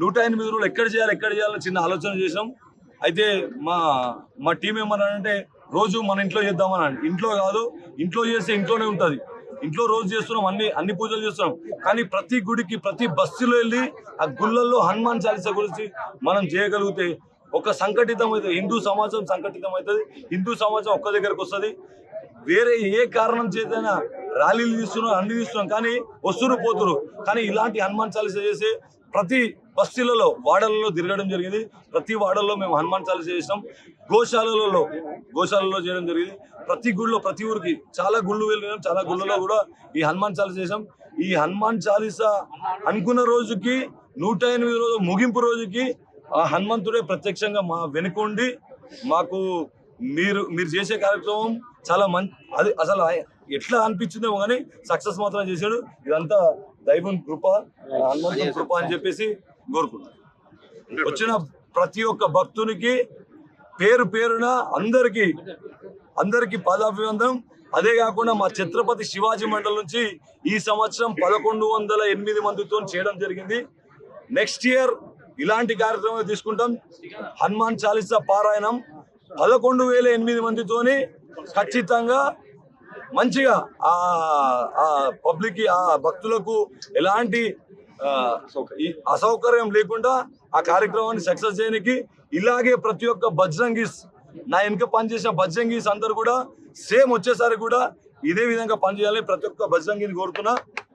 108 రోజులు ఎక్కడ చేయాలని చిన్న ఆలోచన చేసాం. అయితే మా టీం ఏమన్నారంటే రోజు మన ఇంట్లో చేద్దామని. ఇంట్లో కాదు, ఇంట్లో చేస్తే ఇంట్లోనే ఉంటుంది. ఇంట్లో రోజు చేస్తున్నాం, అన్ని పూజలు చేస్తున్నాం. కానీ ప్రతి గుడికి, ప్రతి బస్తీలో వెళ్ళి ఆ గుళ్ళల్లో హనుమాన్ చాలీసా గురించి మనం చేయగలిగితే ఒక సంఘటితం అవుతుంది. హిందూ సమాజం సంఘటితం అవుతుంది. హిందూ సమాజం ఒక్క దగ్గరకు వస్తుంది. వేరే ఏ కారణం చేతైనా ర్యాలీలు తీస్తున్నాం, అన్ని తీస్తున్నాం, కానీ వస్తురు పోతురు. కానీ ఇలాంటి హనుమాన్ చాలీసా చేసి ప్రతి బస్తీలలో, వాడలలో తిరగడం జరిగింది. ప్రతి వాడల్లో మేము హనుమాన్ చాలీసా చేసినాం. గోశాలలో చేయడం జరిగింది. ప్రతి గుళ్ళో, ప్రతి ఊరికి చాలా గుళ్ళు వెళ్ళినాం. చాలా గుళ్ళలో కూడా ఈ హనుమాన్ చాలీసా చేసాం. ఈ హనుమాన్ చాలీసా అనుకున్న రోజుకి 108 రోజు ముగింపు రోజుకి ఆ హనుమంతుడే ప్రత్యక్షంగా మా వెనుకుండి మాకు మీరు చేసే కార్యక్రమం చాలా అది అసలు ఎట్లా అనిపించిందేమో కానీ సక్సెస్ మాత్రం చేశాడు. ఇదంతా దైవం కృప, హనుమంతుని కృప అని చెప్పేసి కోరుకుంటున్నాను. వచ్చిన ప్రతి ఒక్క భక్తునికి పేరున అందరికి పాదాభివందనం. అదే కాకుండా మా ఛత్రపతి శివాజీ మండలి నుంచి ఈ సంవత్సరం 1108 మందితో చేయడం జరిగింది. నెక్స్ట్ ఇయర్ ఇలాంటి కార్యక్రమాలు తీసుకుంటాం. హనుమాన్ చాలీసా పారాయణం 11,008 మందితోని ఖచ్చితంగా మంచిగా ఆ పబ్లిక్, ఆ భక్తులకు ఎలాంటి అసౌకర్యం లేకుండా ఆ కార్యక్రమాన్ని సక్సెస్ చేయడానికి ఇలాగే ప్రతి ఒక్క బజరంగీస్, నా వెనుక పనిచేసిన బజరంగీస్ అందరూ కూడా సేమ్ వచ్చేసారి కూడా ఇదే విధంగా పనిచేయాలని ప్రతి ఒక్క బజరంగిని కోరుతున్నా.